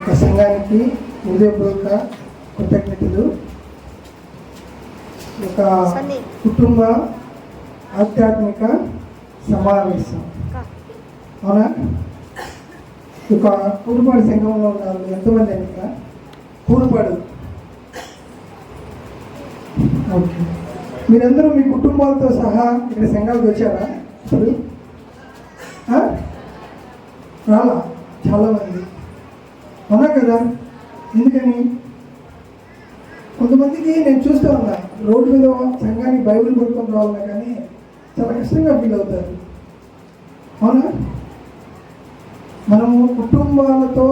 సంఘానికి హృదయపూర్వక కృతజ్ఞతలు. ఒక కుటుంబ ఆధ్యాత్మిక సమావేశం, అవునా? ఒక కూరుపాడు సంఘంలో ఉన్నారు ఎంతమంది అండి? కూరుపాడు. ఓకే, మీరందరూ మీ కుటుంబాలతో సహా ఇక్కడ సంఘాలకు వచ్చారా? ఇప్పుడు రాలా చాలామంది, అవునా కదా? ఎందుకని? కొంతమందికి నేను చూస్తూ ఉన్నా, రోడ్డు మీద సంఘానికి బైబిల్ పడుకొని రావాలన్నా కానీ చాలా కష్టంగా ఫీల్ అవుతారు, అవునా? మనము కుటుంబాలతో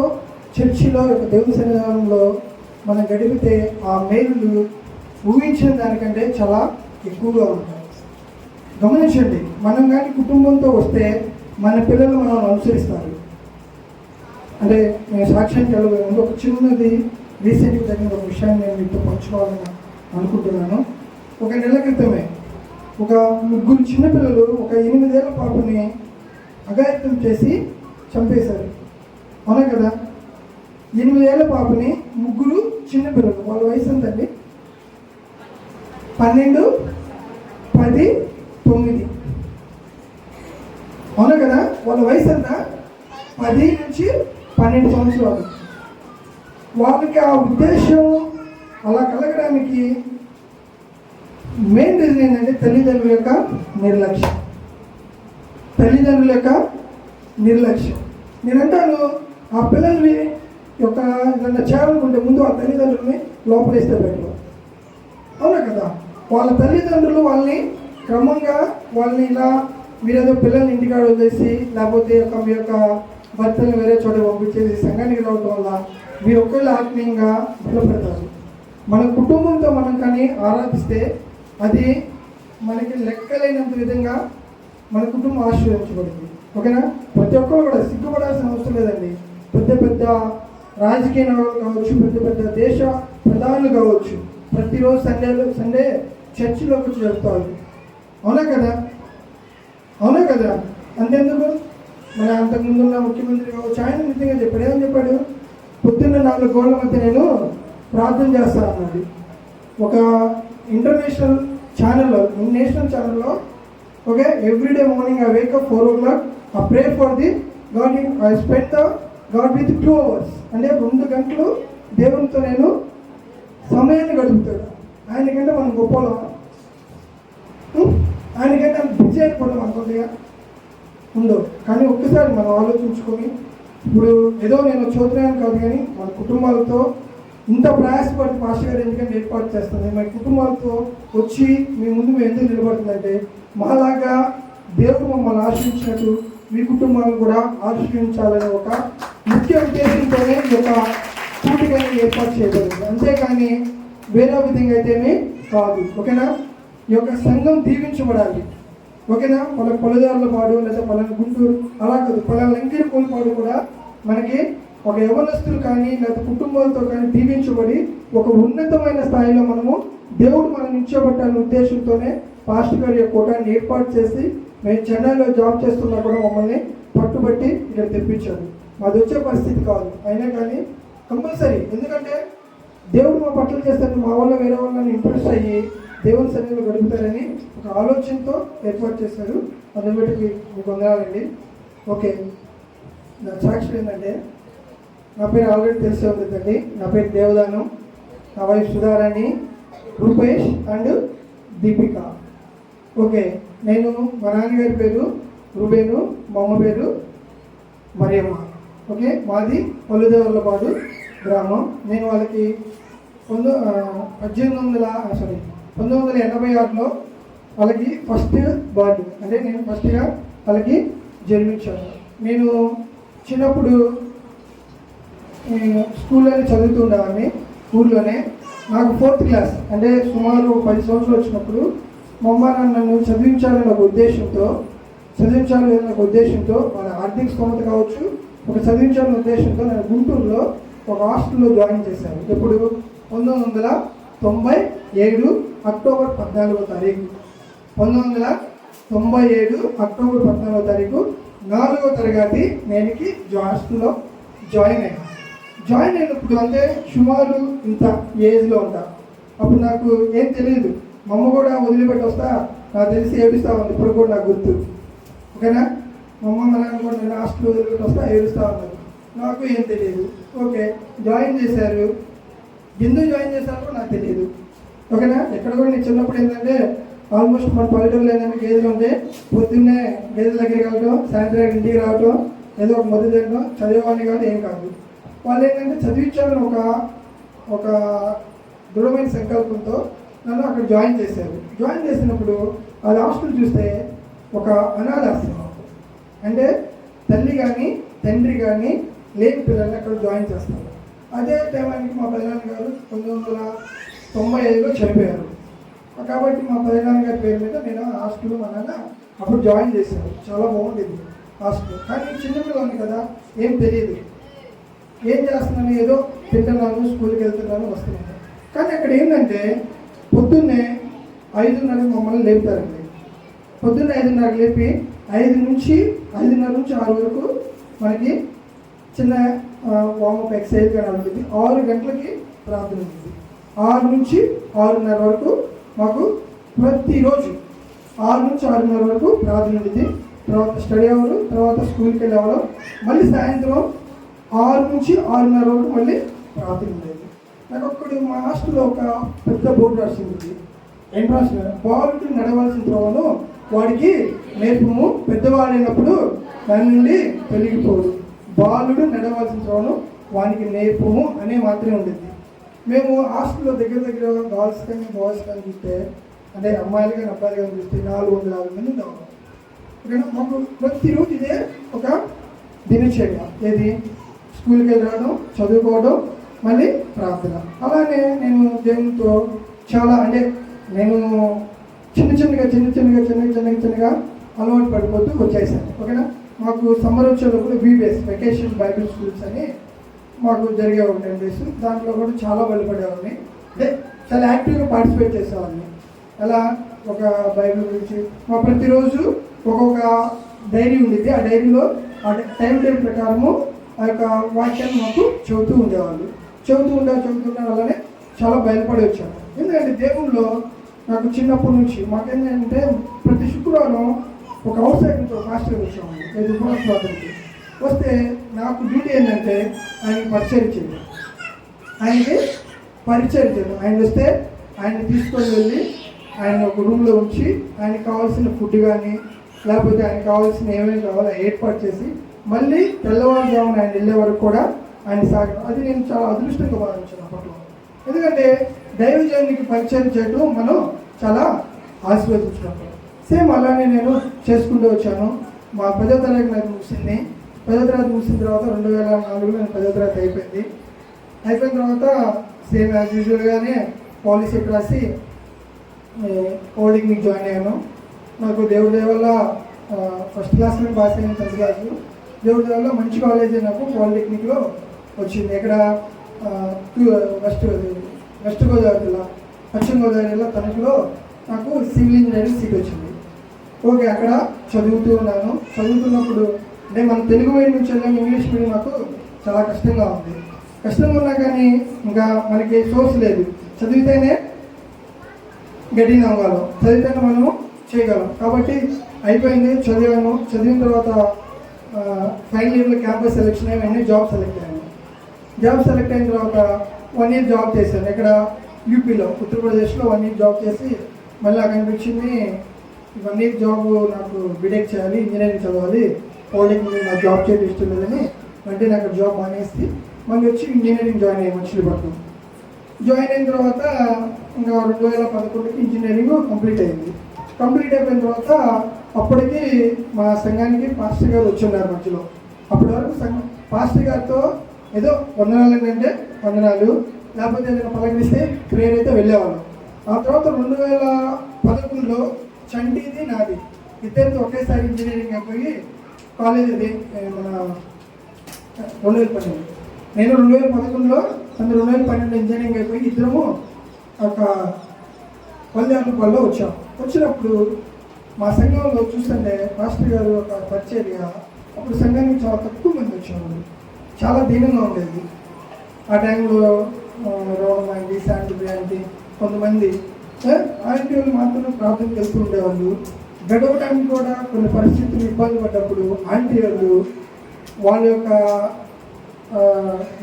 చర్చిలో దేవుని సన్నిధానంలో మనం గడిపితే ఆ మేలులు ఊహించిన దానికంటే చాలా ఎక్కువగా ఉంటాయి. గమనించండి, మనం కానీ కుటుంబంతో వస్తే మన పిల్లలు మనం అనుసరిస్తారు. అంటే నేను సాక్ష్యానికి వెళ్ళబోయే ముందు ఒక చిన్నది రీసెంట్గా జరిగిన ఒక విషయాన్ని నేను మీతో పంచుకోవాలని అనుకుంటున్నాను. ఒక నెల క్రితమే ఒక ముగ్గురు చిన్నపిల్లలు ఒక 8 ఏళ్ల పాపని అఘాయిత్యం చేసి చంపేశారు, అవునా కదా? 8 ఏళ్ల పాపని ముగ్గురు చిన్నపిల్లలు, వాళ్ళ వయసు ఎంతండి? 12, 10, 9, అవునా కదా? వాళ్ళ వయసు ఎంత? 10 నుంచి 12 సంవత్సరాలు. వాళ్ళకి ఆ ఉద్దేశం అలా కలగడానికి మెయిన్ రీజన్ ఏంటంటే తల్లిదండ్రుల యొక్క నిర్లక్ష్యం. తల్లిదండ్రుల యొక్క నిర్లక్ష్యం. నేనంటాను, ఆ పిల్లల్ని యొక్క ఏదన్నా చేయాలనుకుంటే ముందు ఆ తల్లిదండ్రులని లోపలేస్తే బెటర్, అవునా కదా? వాళ్ళ తల్లిదండ్రులు వాళ్ళని క్రమంగా వాళ్ళని ఇలా మీరేదో పిల్లల్ని ఇంటికాడ వదిలేసి లేకపోతే మీ యొక్క భర్తను వేరే చోట పంపించేసి సంఘానికి రావడం వల్ల మీరు ఒక్కళ్ళు ఆత్మీయంగా బలపడతారు. మన కుటుంబంతో మనం కానీ ఆరాధిస్తే అది మనకి లెక్కలేనంత విధంగా మన కుటుంబం ఆశీర్వదించబడింది, ఓకేనా? ప్రతి ఒక్కరు కూడా సిగ్గుపడాల్సిన అవసరం లేదండి. పెద్ద పెద్ద రాజకీయ నాయకులు కావచ్చు, పెద్ద పెద్ద దేశ ప్రధానులు కావచ్చు, ప్రతిరోజు సండే చర్చిలోకి వచ్చి జరుపుతారు, అవునా కదా? అవునా కదా? అంతెందుకు, మన అంతకుముందున్న ముఖ్యమంత్రి కావచ్చు, ఆయన నిజంగా చెప్పాడు. ఏమని చెప్పాడు? పొద్దున్న 4 గోడల మధ్య నేను ప్రార్థన చేస్తాను అన్నది. ఒక ఇంటర్నేషనల్ ఛానల్లో, నేషనల్ ఛానల్లో, okay, everyday morning I wake up 4 o'clock, I pray for the God, I spend the God with 2 hours, అంటే 2 గంటలు దేవునితో నేను సమయాన్ని గడుపుతాడు. ఆయనకంటే మనం గొప్పలో, ఆయనకంటే బిజీ అయిపోతాం అనుకోండిగా ఉండవు. కానీ ఒక్కసారి మనం ఆలోచించుకొని, ఇప్పుడు ఏదో నేను చదువుతున్నాను కాదు కానీ మన కుటుంబాలతో ఇంత ప్రయాసపడి పాస్టర్ గారు ఎందుకంటే ఏర్పాటు చేస్తుంది, మన కుటుంబాలతో వచ్చి మీ ముందు మేము ఎందుకు నిలబడుతుందంటే మాలాగా దేవుడు మమ్మల్ని ఆశ్రయించినట్టు మీ కుటుంబాలను కూడా ఆశ్రయించాలనే ఒక ముఖ్య ఉద్దేశంతోనే ఈ యొక్క కూడికని ఏర్పాటు చేయబడింది, అంతేకాని వేరే విధంగా అయితేనే కాదు, ఓకేనా? ఈ యొక్క సంఘం దీవించబడాలి, ఓకేనా? పొలదారుల పాడు లేదా పలానా గుంటూరు అలా కాదు, పలానా లంకిరి కోల్పాడు కూడా మనకి ఒక యవనస్తులు కానీ లేదా కుటుంబాలతో కానీ దీవించబడి ఒక ఉన్నతమైన స్థాయిలో మనము దేవుడు మనం నిల్చోబెట్టాలనే ఉద్దేశంతోనే పాస్టర్ గారి యొక్క కూటాన్ని ఏర్పాటు చేసి మేము చెన్నైలో జాబ్ చేస్తున్నా కూడా మమ్మల్ని పట్టుబట్టి ఇక్కడ తెప్పించాడు. మాది వచ్చే పరిస్థితి కాదు, అయినా కానీ కంపల్సరీ, ఎందుకంటే దేవుడు మా పట్ల చేస్తాను, మా వల్ల వేరే వాళ్ళని ఇంప్రెస్ అయ్యి దేవుని సన్నిధిలో గడుపుతారని ఒక ఆలోచనతో ఏర్పాటు చేశారు. అందుబట్టి మీకు వందనాలండి. ఓకే, నా సాక్షి ఏంటంటే, నా పేరు ఆల్రెడీ తెలిసే ఉంటుందండి. నా పేరు దేవదానం, నా wife Sudharani, Rupesh and Deepika. Okay, నేను మా నాన్నగారి పేరు రూబేను, మా అమ్మ పేరు మరియమ్మ. ఓకే, మాది పల్లుదేవర్లపాడు గ్రామం. నేను వాళ్ళకి 1986లో వాళ్ళకి ఫస్ట్ బర్త్, అంటే నేను ఫస్ట్గా వాళ్ళకి జన్మించాను. నేను చిన్నప్పుడు స్కూల్లోనే చదువుతూ ఉండేవాడిని, ఊళ్ళోనే. నాకు 4th క్లాస్ అంటే సుమారు 10 సంవత్సరాలు వచ్చినప్పుడు మా అమ్మ నన్ను చదివించాలనే ఒక ఉద్దేశంతో వాళ్ళ ఆర్థిక స్తోమత కావచ్చు, ఒక చదివించాలనే ఉద్దేశంతో నేను గుంటూరులో ఒక హాస్టల్లో జాయిన్ చేశాను. ఇప్పుడు 1997 అక్టోబర్ 14వ తారీఖు 1997 అక్టోబర్ 14వ తారీఖు 4వ తరగతి నేనుకి హాస్టల్లో జాయిన్ అయ్యాను. జాయిన్ అయినప్పుడు అంటే సుమారు ఇంత ఏజ్లో ఉంటా. అప్పుడు నాకు ఏం తెలియదు. మా అమ్మ కూడా వదిలిపెట్టి వస్తా, నాకు తెలిసి ఏడుస్తూ ఉంది, ఇప్పుడు కూడా నాకు గుర్తు. ఓకేనా, మా అమ్మ మన కూడా నేను హాస్టల్ వదిలిపెట్టి వస్తా ఏడుస్తూ ఉన్నారు. నాకు ఏం తెలియదు. ఓకే, జాయిన్ చేశారు. ఎందుకు జాయిన్ చేశారో నాకు తెలియదు. ఓకేనా, ఎక్కడ కూడా నేను చిన్నప్పుడు ఏంటంటే ఆల్మోస్ట్ మన పల్లెటూరులో ఏంటంటే గేదెలు ఉంటే పొద్దున్నే గేదెల దగ్గరికి వెళ్ళడం, సాయంత్రం ఇంటికి రావడం, ఏదో ఒక మొదలు తినడం, చదివేవాడిని కాదు, ఏం కాదు. వాళ్ళు ఏంటంటే చదివించాలని ఒక దృఢమైన సంకల్పంతో నన్ను అక్కడ జాయిన్ చేశారు. జాయిన్ చేసినప్పుడు ఆ హాస్టల్ చూస్తే ఒక అనాథాశ్రమం, అంటే తల్లి కానీ తండ్రి కానీ లేని పిల్లల్ని అక్కడ జాయిన్ చేస్తారు. అదే టైంకి మా పెదనాన్న గారు 1995లో చనిపోయారు. కాబట్టి మా పెదనాన్న గారి పేరు మీద నేను హాస్టల్ మా నాన్న అప్పుడు జాయిన్ చేశాను. చాలా బాగుండేది హాస్టల్. కానీ చిన్నపిల్లలు కదా, ఏం తెలియదు, ఏం చేస్తున్నాను, ఏదో తింటున్నాను, స్కూల్కి వెళ్తున్నాను, వస్తున్నాను. కానీ అక్కడ ఏంటంటే పొద్దున్నే 5:30 మమ్మల్ని లేపుతారండి. పొద్దున్నే 5:30 లేపి 5 నుంచి 5:30 నుంచి 6 వరకు మనకి చిన్న వార్మప్ ఎక్సర్సైజ్ కానీ ఉంటుంది. 6 గంటలకి ప్రార్థన ఉంటుంది. 6 నుంచి 6:30 వరకు మాకు ప్రతిరోజు 6 నుంచి 6:30 వరకు ప్రార్థన ఉంటుంది. తర్వాత స్టడీ అవరు, తర్వాత స్కూల్కి వెళ్ళేవాళ్ళం. మళ్ళీ సాయంత్రం 6 నుంచి 6:30 వరకు మళ్ళీ ప్రార్థన ఉండేది. నాకు ఒక్కడు మా హాస్టల్లో ఒక పెద్ద బోర్డు రాసింది. ఏం రాసిన, బాలుడు నడవలసిన త్రోవను వాడికి నేర్పము, పెద్దవాడైనప్పుడు దాని నుండి తొలగిపోడు. బాలుడు నడవలసిన త్రోవను వానికి నేర్పము అనే మాత్రమే ఉండేది. మేము హాస్టల్లో దగ్గర గర్ల్స్ కానీ బాయ్స్ కానీ చూస్తే, అంటే అమ్మాయిలు కానీ అబ్బాయిలు కానీ చూస్తే 450 మంది ఉండేవాళ్ళం. ఓకేనా, మాకు ప్రతిరోజు ఇదే ఒక దినచర్య. ఏది, స్కూల్కి వెళ్ళి రావడం, చదువుకోవడం, మళ్ళీ ప్రార్థన. అలానే నేను దేవునితో చాలా, అంటే నేను చిన్నగా అలవాటు పడిపోతూ వచ్చేసాను. ఓకేనా, మాకు సమ్మర్ వచ్చేటప్పుడు బీబీఎస్ వెకేషన్ బైబిల్ స్కూల్స్ అని మాకు జరిగే ఒక 10 days. దాంట్లో కూడా చాలా బయలుపడేవాడిని. అంటే చాలా యాక్టివ్గా పార్టిసిపేట్ చేసేవాడిని. అలా ఒక బైబిల్ గురించి మా ప్రతిరోజు ఒక్కొక్క డైరీ ఉండేది. ఆ డైరీలో ఆ టైం టేబుల్ ప్రకారము ఆ యొక్క వాక్యాన్ని మాకు చెబుతూ ఉండేవాళ్ళు. చదువుతుండే అలానే చాలా బయలుపడి వచ్చాను. ఎందుకంటే దేవుల్లో నాకు చిన్నప్పటి నుంచి మాకేంటంటే ప్రతి శుక్రవారం ఒక అవుట్ సైడ్తో మాస్టర్ వచ్చాము. ఉపవాసకి వస్తే నాకు డ్యూటీ ఏంటంటే ఆయనకి పరిచయం చేయడం. ఆయన వస్తే ఆయన తీసుకొని వెళ్ళి ఆయన ఒక రూమ్లో ఉంచి ఆయనకి కావాల్సిన ఫుడ్ కానీ లేకపోతే ఆయనకు కావాల్సిన ఏమేమి కావాలో ఏర్పాటు చేసి మళ్ళీ తెల్లవారుజామున ఆయన వెళ్ళే వరకు కూడా ఆయన సాగడం. అది నేను చాలా అదృష్టంగా భావించాను అప్పట్లో. ఎందుకంటే దైవజనునికి పరిచయం చేయడం మనం చాలా ఆశీర్వదించినప్పుడు. సేమ్ అలానే నేను చేసుకుంటూ వచ్చాను. మా 10వ తరగతి నాకు ముగిసింది. 10వ తరగతి ముగిసిన తర్వాత 2004లో నేను 10వ తరగతి అయిపోయింది. అయిపోయిన తర్వాత సేమ్ యాజ్ యూజువల్గానే పాలిసీ రాసి పాలిటెక్నిక్ జాయిన్ అయ్యాను. నాకు దేవుడి దయ వల్ల ఫస్ట్ క్లాస్లో పాస్ అయ్యాను, 10th క్లాసు. దేవుడి దయ వల్ల మంచి కాలేజ్ నాకు పాలిటెక్నిక్లో వచ్చింది. ఇక్కడ వెస్ట్ గోదావరి జిల్లా, పశ్చిమ గోదావరి జిల్లా తణుకులో నాకు సివిల్ ఇంజనీరింగ్ సీట్ వచ్చింది. ఓకే, అక్కడ చదువుతున్నప్పుడు అంటే మన తెలుగు మీడియం నుంచి వెళ్ళాము, ఇంగ్లీష్ మీడియం నాకు చాలా కష్టంగా ఉంది. కష్టంగా ఉన్నా కానీ ఇంకా మనకి సోర్స్ లేదు. చదివితేనే గట్టిన అవ్వగలం, చదివితేనే మనము చేయగలం. కాబట్టి అయిపోయింది, చదివిన తర్వాత ఫైనల్ ఇయర్లో క్యాంపస్ సెలెక్షన్ అయ్యి జాబ్ సెలెక్ట్ అయ్యాను. జాబ్ సెలెక్ట్ అయిన తర్వాత 1 year జాబ్ చేశాను. ఇక్కడ యూపీలో, ఉత్తరప్రదేశ్లో 1 year జాబ్ చేసి మళ్ళీ నాకు అనిపించింది 1 year జాబ్ నాకు బీటెక్ చేయాలి, ఇంజనీరింగ్ చదవాలి, పాలిటెక్నిక్ నాకు జాబ్ చేయడం ఇష్టం లేదని వెంటనే అక్కడ జాబ్ మానేసి మళ్ళీ వచ్చి ఇంజనీరింగ్ జాయిన్ అయ్యాను మచిలీపట్నం. జాయిన్ అయిన తర్వాత ఇంకా 2011కి ఇంజనీరింగ్ కంప్లీట్ అయింది. కంప్లీట్ అయిపోయిన తర్వాత అప్పటికి మా సంఘానికి పాస్టర్ గారు వచ్చున్నారు మధ్యలో. అప్పటి వరకు పాస్టర్ గారితో ఏదో వందనాలు ఏంటంటే వందనాలు, లేకపోతే ఏదైనా పలకరిస్తే ప్రేయర్ అయితే వెళ్ళేవాళ్ళం. ఆ తర్వాత 2011లో చండీది నాది ఇద్దరితో ఒకేసారి ఇంజనీరింగ్ అయిపోయి కాలేజ్ అది మన 2012 నేను 2011లో 2012 ఇంజనీరింగ్ అయిపోయి ఇద్దరము ఒక పల్లెటూరులో వచ్చాం. వచ్చినప్పుడు మా సంఘంలో చూస్తుంటే మాస్టర్ గారు ఒక పరిచర్య, అప్పుడు సంఘానికి చాలా తక్కువ మంది వచ్చేవాళ్ళు, చాలా దీనంగా ఉండేది. ఆ టైంలో రోహం ఆంటీ, శాంతి ఆంటీ, కొంతమంది ఆంటీ వాళ్ళు మాత్రం ప్రార్థనకి వెళ్తూ ఉండేవాళ్ళు. గడవడానికి కూడా కొన్ని పరిస్థితులు ఇబ్బంది పడ్డప్పుడు ఆంటీ వాళ్ళు వాళ్ళ యొక్క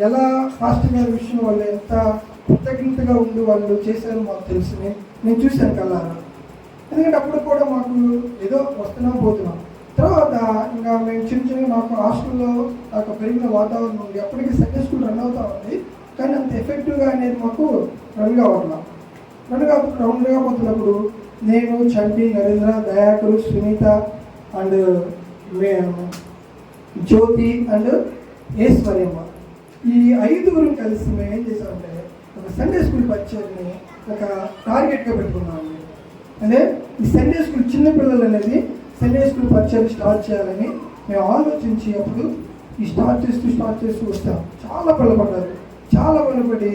ఎలా ఫాస్టింగ్ గారి విషయం వాళ్ళు ఎంత కృతజ్ఞతగా ఉండి వాళ్ళు చేశారో మాకు తెలుసు. నేను చూశాను కల్లారా. ఎందుకంటే అప్పుడు కూడా మాకు ఏదో వస్తున్నాం పోతున్నాం. తర్వాత ఇంకా మేము చిన్న మాకు హాస్టల్లో నాకు పెరిగిన వాతావరణం ఉంది. అప్పటికి సండే స్కూల్ రన్ అవుతా ఉంది, కానీ అంత ఎఫెక్టివ్గా అనేది మాకు రన్ కాకపోతున్నప్పుడు నేను, చంటి, నరేంద్ర, దయాకరు, సునీత అండ్ జ్యోతి అండ్ ఈశ్వర్యమ్మ, ఈ 5గురు కలిసి మేము ఏం చేసామంటే ఒక సండే స్కూల్ పరిచయాన్ని ఒక టార్గెట్గా పెట్టుకున్నాము. అంటే ఈ సండే స్కూల్ చిన్నపిల్లలు అనేది సండే స్కూల్ పరిచయం స్టార్ట్ చేయాలని మేము ఆలోచించి అప్పుడు ఈ స్టార్ట్ చేస్తూ వస్తాం. చాలా బలపడి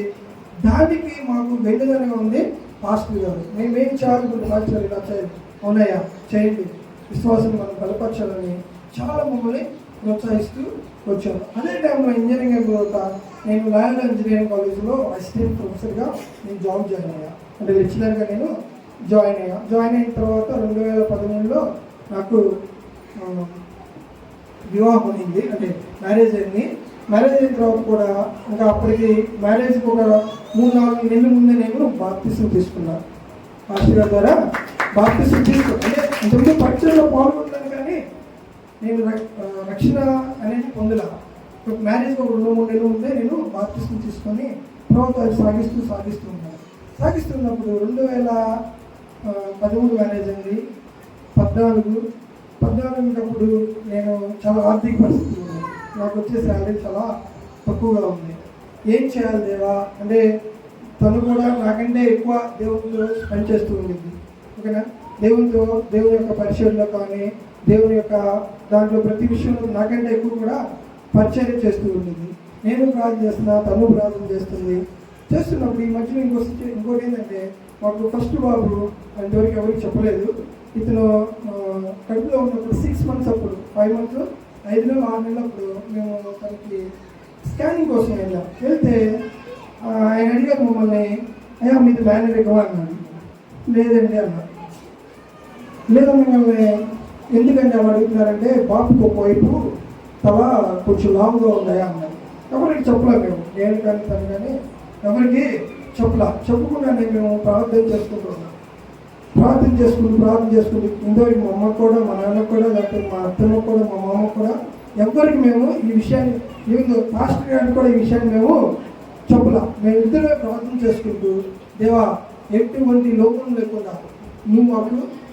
దానికి మాకు వెంటనే ఉంది పాస్టర్ గారు. మేమేం చేయాలి, మార్చాలి, ఇలా చేయాలి, అవునయ్యా చేయండి, విశ్వాసం మనం బలపరచాలని చాలా మమ్మల్ని ప్రోత్సహిస్తూ వచ్చాను. అదే టైంలో ఇంజనీరింగ్ అయిన తర్వాత నేను లాయల్ ఇంజనీరింగ్ కాలేజ్లో అసిస్టెంట్ ప్రొఫెసర్గా నేను జాబ్ జాయిన్ అయ్యా. అంటే లెక్చరర్గా నేను జాయిన్ అయిన తర్వాత 2018లో నాకు వివాహం అయింది, అంటే మ్యారేజ్ అయింది. మ్యారేజ్ అయిన తర్వాత కూడా ఇంకా అప్పటికి మ్యారేజ్కి ఒక 3-4 నెలల ముందే నేను బాప్తిసం తీసుకున్నాను. మాస్టర్ గారి ద్వారా బాప్తిసం తీసుకున్నాను. అంటే ఇంతకుముందు పరిచయంలో పాల్గొన్నాను, కానీ నేను రక్షణ అనేది పొందలా. మ్యారేజ్కి ఒక 2-3 నెలల ముందే నేను బాప్తిసం తీసుకొని తర్వాత అది సాగిస్తున్నాను. సాగిస్తున్నప్పుడు 2013 మ్యారేజ్ అయింది. 14 నేను చాలా ఆర్థిక పరిస్థితి ఉంది. నాకు వచ్చే శాలరీ చాలా తక్కువగా ఉంది. ఏం చేయాలి దేవా అంటే తను కూడా నాకంటే ఎక్కువ దేవునితో స్పెండ్ చేస్తూ ఉండింది. ఓకేనా, దేవుని యొక్క పరిచయంలో కానీ దేవుని యొక్క దాంట్లో ప్రతి విషయంలో నాకంటే ఎక్కువ కూడా పరిచయం చేస్తూ ఉండింది. నేను ప్రార్థన చేస్తున్నా, తను ప్రార్థన చేస్తున్నప్పుడు ఈ మధ్యలో ఇంకోటి ఏంటంటే మాకు ఫస్ట్ బాబు ఇంతవరకు ఎవరికి చెప్పలేదు. ఇతను కడుపులో ఉన్నప్పుడు 6 months అప్పుడు 5 months 5 నెలలు 6 నెలలు అప్పుడు మేము తనకి స్కానింగ్ కోసం వెళ్తే ఆయన అడిగారు మమ్మల్ని, అయ్యా మీది బ్యానర్ ఎక్కువ అన్నాడు. లేదండి అన్నారు. లేదా మిమ్మల్ని ఎందుకంటే అలా అడుగుతున్నారంటే బాబుకి ఒకవైపు తల కొంచెం లావుగా ఉన్నాయా అన్నారు. ఎవరికి చెప్పలేదు మేము, నేను కానీ తను కానీ ఎవరికి చెప్పకుండానే మేము ప్రార్థన చేసుకుంటూ ఇంతవరకు మా అమ్మకు కూడా, మా నాన్నకు కూడా, లేకపోతే మా అత్తమ్మకు కూడా, మా మామకు కూడా ఎవరికి మేము ఈ విషయాన్ని, ఈవెన్ పాస్టర్ గారికి కూడా ఈ విషయాన్ని మేము మేము ఇద్దరే ప్రార్థన చేసుకుంటూ, దేవా ఎటువంటి లోపం లేకుండా నువ్వు మాకు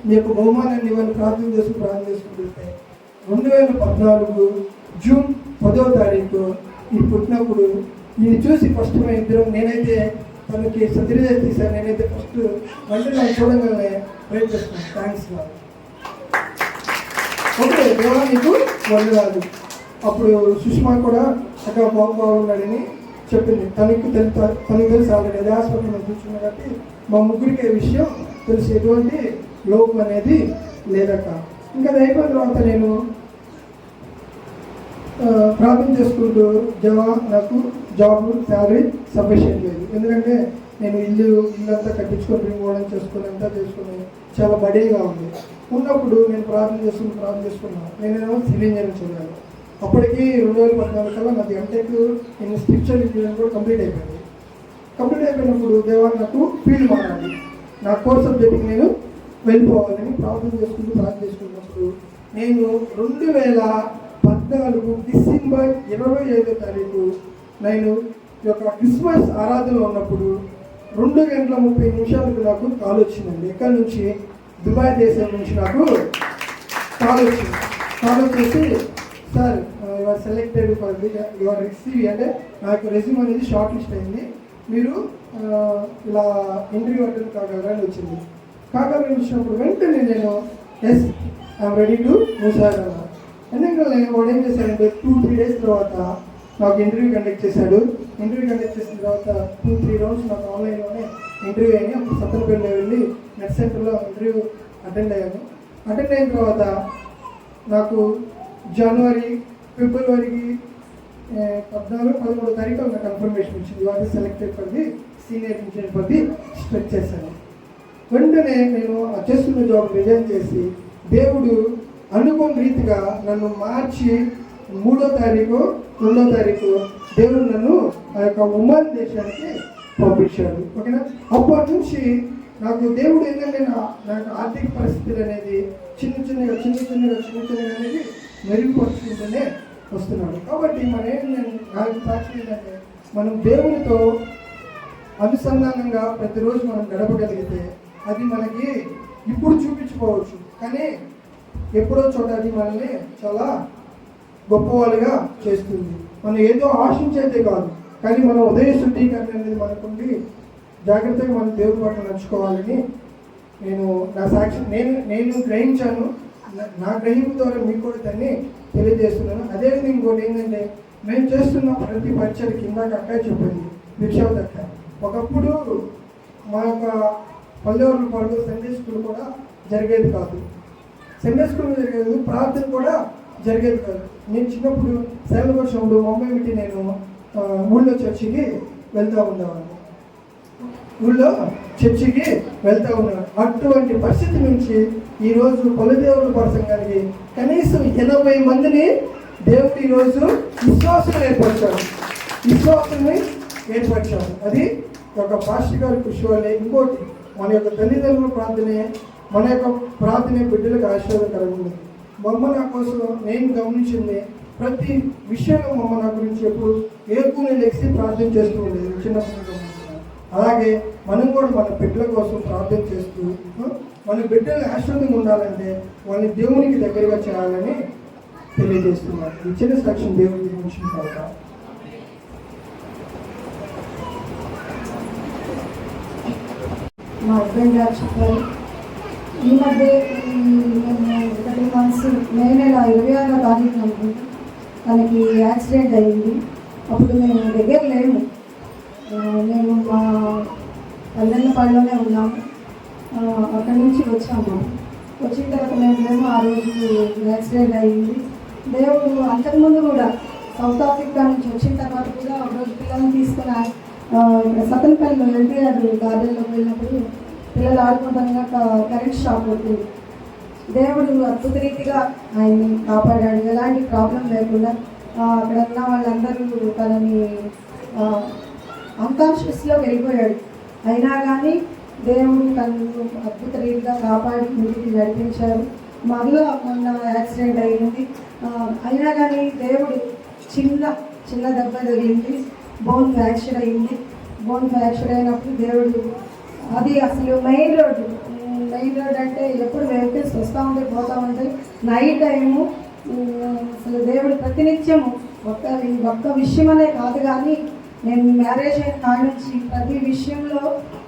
నీ యొక్క బహుమానాన్ని ఇవ్వాలి ప్రార్థన చేసుకుంటుంటే 2014 జూన్ 10వ తారీఖు ఈ పుట్టినప్పుడు నేను చూసి ఫస్ట్ మేము ఇద్దరం, నేనైతే తనకి సర్జరీ తీశాను. నేనైతే ఫస్ట్ వెంటనే చూడగానే వెయిట్ చేస్తున్నాను, థ్యాంక్స్ కాదు, ఓకే దేవా నీకు వందనాలు. అప్పుడు సుష్మా కూడా చక్కగా బాగున్నాడని చెప్పింది. తనకు తెలుసు ఆల్రెడీ అదే హాస్పిటల్లో చూస్తున్నా కాబట్టి మా ముగ్గురికి విషయం తెలిసి ఎటువంటి లోపం అనేది లేదట. ఇంకా అది అయిపోయిన తర్వాత నేను ప్రార్థన చేసుకుంటూ నాకు జాబ్ శాలరీ సఫిషియెంట్ లేదు. ఎందుకంటే నేను ఇల్లంతా కట్టించుకొని రిమోడల్ చేసుకుని చాలా బడీగా ఉంది. ఉన్నప్పుడు నేను ప్రార్థన చేసుకున్నాను. నేనేమో సివిల్ ఇంజనీరింగ్ చదివాను. అప్పటికి 2014 కల్లా నాది ఎంటెక్ ఇన్ స్పిరిచువల్ ఇంజనీరింగ్ కూడా కంప్లీట్ అయిపోయినప్పుడు దేవా నాకు ఫీల్డ్ మారాలి, నా కోర్స్ సబ్జెక్ట్కి నేను వెళ్ళిపోవాలని ప్రార్థన చేసుకున్నప్పుడు నేను 2014 డిసెంబర్ 25వ తారీఖు నేను ఈ యొక్క క్రిస్మస్ ఆరాధనలో ఉన్నప్పుడు 2:30 నాకు కాల్ వచ్చిందండి. ఎక్కడి నుంచి, దుబాయ్ దేశం నుంచి నాకు కాల్ వచ్చేసి sir your selected for your receive, అంటే నాకు రెజ్యూమ్ అనేది షార్ట్ లిస్ట్ అయింది, మీరు ఇలా ఇంటర్వ్యూ అటెండ్ కాగలరా అని వచ్చింది. కాగలని వచ్చినప్పుడు వెంటనే నేను yes I'm ready to move sir అన్నా. ఎందుకంటే వాడు ఏం చేశాడంటే 2-3 days తర్వాత నాకు ఇంటర్వ్యూ కండక్ట్ చేశాడు. ఇంటర్వ్యూ కండక్ట్ చేసిన తర్వాత 2-3 rounds నాకు ఆన్లైన్లోనే ఇంటర్వ్యూ అయ్యి అప్పుడు సత్తనపల్లిలో వెళ్ళి నెట్ సెంటర్లో ఇంటర్వ్యూ అటెండ్ అయ్యాను. అటెండ్ అయిన తర్వాత నాకు జనవరి, ఫిబ్రవరికి 13 తారీఖు నాకు కన్ఫర్మేషన్ వచ్చింది. ఇవాళ selected for the senior engineer for the stretch చేశాను. వెంటనే నేను చేస్తున్న జాబ్ రిజైన్ చేసి దేవుడు అనుకోని రీతిగా నన్ను మార్చి 3వ తారీఖు 2వ తారీఖు దేవుడు నన్ను ఆ యొక్క ఉమాన్ దేశానికి పంపించాడు. ఓకేనా. అప్పటి నుంచి నాకు దేవుడు ఏంటంటే నాకు ఆర్థిక పరిస్థితులు అనేది చిన్న చిన్నగా అనేది మెరుగుపరుచుకుంటూనే వస్తున్నాడు. కాబట్టి నాకు సాక్షి ఏంటంటే మనం దేవునితో అనుసంధానంగా ప్రతిరోజు మనం గడపగలిగితే అది మనకి ఇప్పుడు చూపించుకోవచ్చు, కానీ ఎప్పుడో చోట అది మనల్ని చాలా గొప్పవాళ్ళుగా చేస్తుంది. మనం ఏదో ఆశించేదే కాదు, కానీ మన ఉదయ శుద్ధీకరణ అనేది మనకుండి జాగ్రత్తగా మనం దేవుడి పట్ల నడుచుకోవాలని నా సాక్షి నేను గ్రహించాను. నా గ్రహింపు ద్వారా మీకు కూడా దాన్ని తెలియజేస్తున్నాను. అదేవిధంగా ఇంకోటి ఏంటంటే, మేము చేస్తున్న ప్రతి పరిచయం కిందాక అక్క చెప్పింది భిక్షావతి అక్క. ఒకప్పుడు మా యొక్క పల్లెవరం పాడు సండే స్కూల్ కూడా జరిగేది కాదు, ప్రార్థన కూడా జరిగేది కాదు. నేను చిన్నప్పుడు సెలవు వచ్చినప్పుడు ముంబై పెట్టి నేను ఊళ్ళో చర్చికి వెళ్తూ ఉండేవాడిని. అటువంటి పరిస్థితి నుంచి ఈరోజు పలుదేవుల ప్రసంగానికి కనీసం 80 మందిని దేవుడు ఈరోజు విశ్వాసాన్ని ఏర్పరిచాడు. అది ఒక పాస్టర్ గారి కృషి వల్లే. ఇంకోటి మన యొక్క తల్లిదండ్రుల ప్రార్థనే బిడ్డలకు ఆశీర్వాదకరంగా ఉంది. మమ్మ నా కోసం నేను గమనించింది, ప్రతి విషయంలో మమ్మ నా గురించి ఎప్పుడు ఏర్కొని లెక్సి ప్రార్థన చేస్తూ ఉండేది చిన్నప్పుడు. అలాగే మనం కూడా మన బిడ్డల కోసం ప్రార్థన చేస్తూ మన బిడ్డలు ఆశీర్వాదంగా ఉండాలంటే వాళ్ళని దేవునికి దగ్గరగా చేయాలని తెలియజేస్తున్నారు. ఈ చిన్న సాక్ష్యం దేవుని గురించి కాక మా హస్బెండ్ గారు చెప్పారు. ఈ మధ్య 3 months మే నెల 26వ తారీఖున అనుకుంటా తనకి యాక్సిడెంట్ అయ్యింది. అప్పుడు మేము దగ్గర లేము, మేము మా పల్లెన్నపాడులోనే ఉన్నాము. అక్కడి నుంచి వచ్చిన తర్వాత మేము ఆ రోజు యాక్సిడెంట్ అయ్యింది. దేవుడు అంతకుముందు కూడా సౌత్ ఆఫ్రికా నుంచి వచ్చిన తర్వాత కూడా ఒక రోజు పిల్లల్ని తీసుకుని సతనపల్లిలో ఎన్టీఆర్ గార్డెన్లోకి వెళ్ళినప్పుడు పిల్లలు ఆడుకుంటాగా కరెంట్ షాక్ అవుతుంది. దేవుడు అద్భుత రీతిగా ఆయన్ని కాపాడాడు, ఎలాంటి ప్రాబ్లం లేకుండా. అక్కడ ఉన్న వాళ్ళందరూ తనని అన్కాన్షియస్లో వెళ్ళిపోయాడు. అయినా కానీ దేవుడు తనను అద్భుత రీతిగా కాపాడి ఇంటికి నడిపించారు. మరలా మొన్న యాక్సిడెంట్ అయ్యింది. అయినా కానీ దేవుడు చిన్న దెబ్బ తగిలింది, బోన్ ఫ్రాక్చర్ అయింది. బోన్ ఫ్రాక్చర్ అయినప్పుడు దేవుడు అది అసలు మెయిన్ రోడ్ అంటే ఎప్పుడు వెహికల్స్ వస్తూ ఉంటాయి పోతూ ఉంటాయి. నైట్ టైము అసలు దేవుడు ప్రతినిత్యము ఒక్క విషయం అనే కాదు, కానీ నేను మ్యారేజ్ అయిన కాడి నుంచి ప్రతి విషయంలో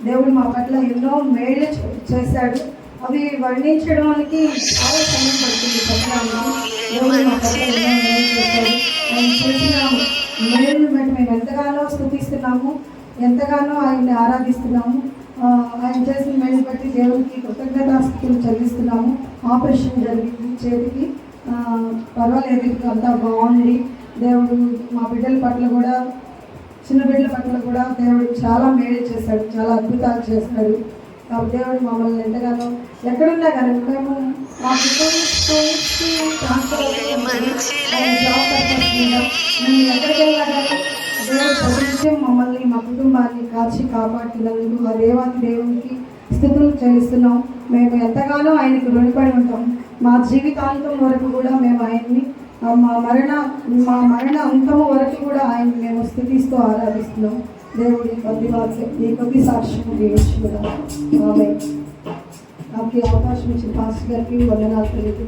దేవుడు మా పట్ల ఎన్నో మేలు చేశాడు. అవి వర్ణించడానికి చాలా సమయం పడుతుంది చెప్పడానికి. దేవుడు మా పట్ల ఎన్నో మేలు చేశాడు. ఆయన చేసిన మేలును బట్టి మేము ఎంతగానో స్తుతిస్తున్నాము, ఎంతగానో ఆయన్ని ఆరాధిస్తున్నాము. ఆయన చేసిన మేలు బట్టి దేవుడికి కృతజ్ఞతాస్తుతులు చెల్లిస్తున్నాము. ఆపరేషన్ జరిగింది చేతికి, పర్వాలేదు, అంతా బాగుంది. దేవుడు మా బిడ్డల పట్ల కూడా, చిన్న బిడ్డల పట్ల కూడా దేవుడు చాలా మేలు చేశాడు, చాలా అద్భుతాలు చేశాడు. దేవుడు మమ్మల్ని ఎంతగానో ఎక్కడున్నా కానీ మేము మా ట్రాన్స్ఫర్ మేము ఎక్కడికి వెళ్ళినా కానీ దేవుడు ప్రతినిత్యం మమ్మల్ని మా కుటుంబాన్ని కాచి కాపాడుతున్నందుకు ఆ దేవాది దేవునికి స్తుతులు చెల్లిస్తున్నాం. మేము ఎంతగానో ఆయనకు రుణపడి ఉంటాం. మా జీవితాంతం వరకు కూడా మేము ఆయన్ని మా మరణ అంతము వరకు కూడా ఆయన మేము స్తుతిస్తూ ఆరాధిస్తున్నాం. దేవుడి కొద్ది సాక్ష్యం జీవించుకున్నాం. ఆమె నాకు అవకాశం ఇచ్చిన పాస్టర్ గారికి వందనాలు తెలియదు.